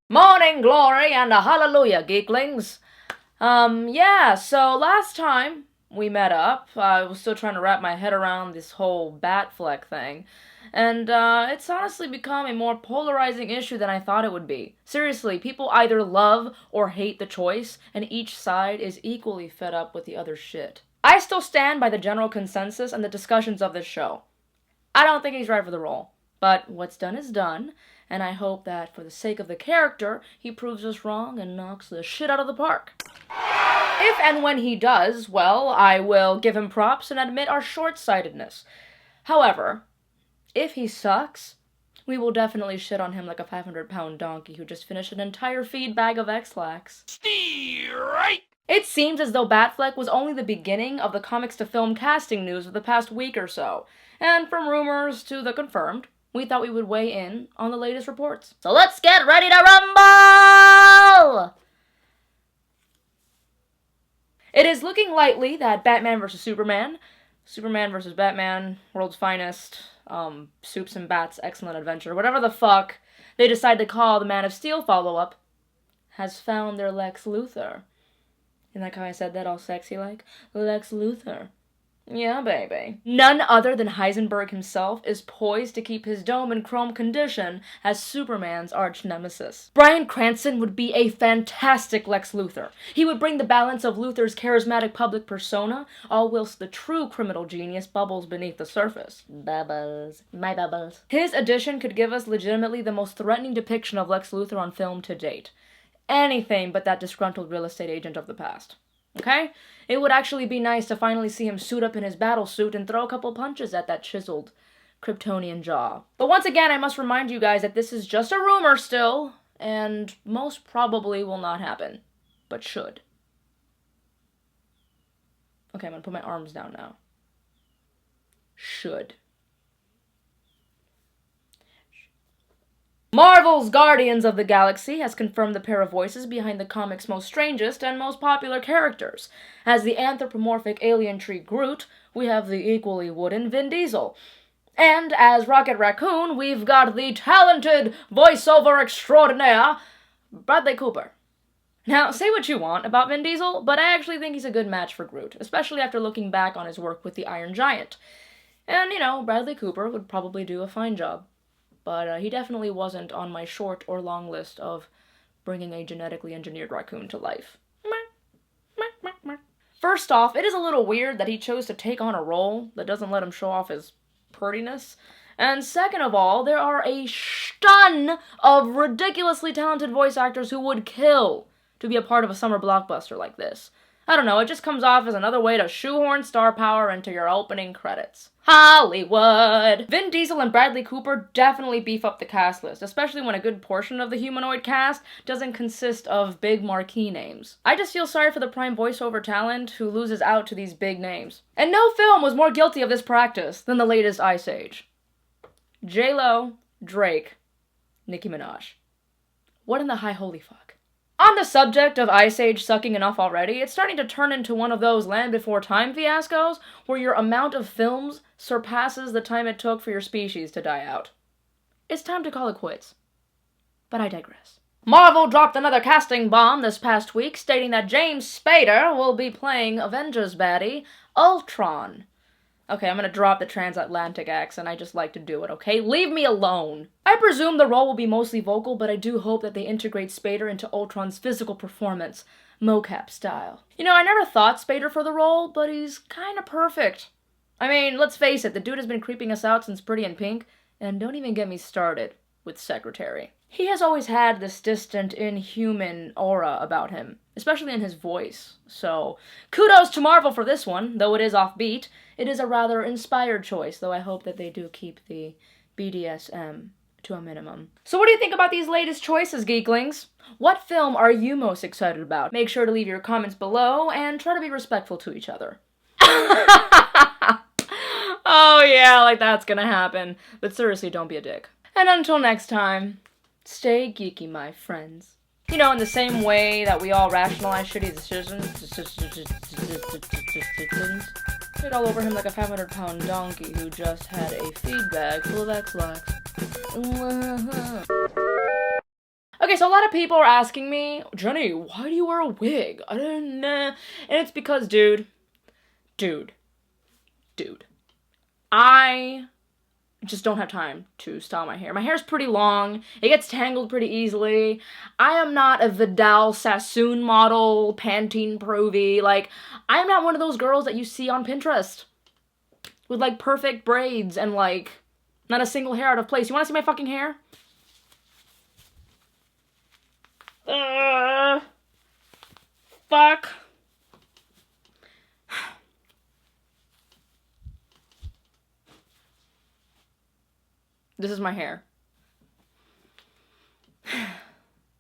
Morning glory and a hallelujah, geeklings. Yeah, so last time we met up, I was still trying to wrap my head around this whole Batfleck thing. And, it's honestly become a more polarizing issue than I thought it would be. Seriously, people either love or hate the choice, and each side is equally fed up with the other shit. I still stand by the general consensus and the discussions of this show. I don't think he's right for the role. But what's done is done, and I hope that for the sake of the character, he proves us wrong and knocks the shit out of the park. If and when he does, well, I will give him props and admit our short-sightedness. However, if he sucks, we will definitely shit on him like a 500-pound donkey who just finished an entire feed bag of X-Lax. Right. It seems as though Batfleck was only the beginning of the comics to film casting news of the past week or so, and from rumors to the confirmed, we thought we would weigh in on the latest reports. So let's get ready to rumble! It is looking likely that Batman vs. Superman, Superman vs. Batman, World's Finest, Soups and Bats' Excellent Adventure, whatever the fuck they decide to call the Man of Steel follow-up, has found their Lex Luthor. You like how I said that all sexy like? Lex Luthor. Yeah, baby. None other than Heisenberg himself is poised to keep his dome in chrome condition as Superman's arch-nemesis. Bryan Cranston would be a fantastic Lex Luthor. He would bring the balance of Luthor's charismatic public persona, all whilst the true criminal genius bubbles beneath the surface. Bubbles. My bubbles. His addition could give us legitimately the most threatening depiction of Lex Luthor on film to date. Anything but that disgruntled real estate agent of the past. Okay? It would actually be nice to finally see him suit up in his battle suit and throw a couple punches at that chiseled Kryptonian jaw. But once again, I must remind you guys that this is just a rumor still, and most probably will not happen, but should. Okay, I'm gonna put my arms down now. Should. Marvel's Guardians of the Galaxy has confirmed the pair of voices behind the comic's most strangest and most popular characters. As the anthropomorphic alien tree Groot, we have the equally wooden Vin Diesel. And as Rocket Raccoon, we've got the talented voiceover extraordinaire, Bradley Cooper. Now, say what you want about Vin Diesel, but I actually think he's a good match for Groot, especially after looking back on his work with the Iron Giant. And, Bradley Cooper would probably do a fine job. But he definitely wasn't on my short or long list of bringing a genetically engineered raccoon to life. First off, it is a little weird that he chose to take on a role that doesn't let him show off his prettiness. And second of all, there are a ton of ridiculously talented voice actors who would kill to be a part of a summer blockbuster like this. I don't know, it just comes off as another way to shoehorn star power into your opening credits. Hollywood! Vin Diesel and Bradley Cooper definitely beef up the cast list, especially when a good portion of the humanoid cast doesn't consist of big marquee names. I just feel sorry for the prime voiceover talent who loses out to these big names. And no film was more guilty of this practice than the latest Ice Age. J-Lo, Drake, Nicki Minaj. What in the high holy fuck? On the subject of Ice Age sucking enough already, it's starting to turn into one of those Land Before Time fiascos where your amount of films surpasses the time it took for your species to die out. It's time to call it quits. But I digress. Marvel dropped another casting bomb this past week, stating that James Spader will be playing Avengers baddie Ultron. Okay, I'm gonna drop the transatlantic accent, I just like to do it, okay? Leave me alone! I presume the role will be mostly vocal, but I do hope that they integrate Spader into Ultron's physical performance, mocap style. I never thought Spader for the role, but he's kinda perfect. I mean, let's face it, the dude has been creeping us out since Pretty in Pink, and don't even get me started with Secretary. He has always had this distant, inhuman aura about him, especially in his voice. So, kudos to Marvel for this one, though it is offbeat. It is a rather inspired choice, though I hope that they do keep the BDSM to a minimum. So what do you think about these latest choices, geeklings? What film are you most excited about? Make sure to leave your comments below, and try to be respectful to each other. Oh yeah, like that's gonna happen. But seriously, don't be a dick. And until next time, stay geeky, my friends. In the same way that we all rationalize shitty decisions, Spit all over him like a 500-pound donkey who just had a feed bag full of X-Lax. Okay, so a lot of people are asking me, Jenny, why do you wear a wig? I don't know. And it's because, dude, I just don't have time to style my hair. My hair's pretty long. It gets tangled pretty easily. I am not a Vidal Sassoon model, Pantene Pro-V. Like, I am not one of those girls that you see on Pinterest with, like, perfect braids and, like, not a single hair out of place. You want to see my fucking hair? Fuck. This is my hair.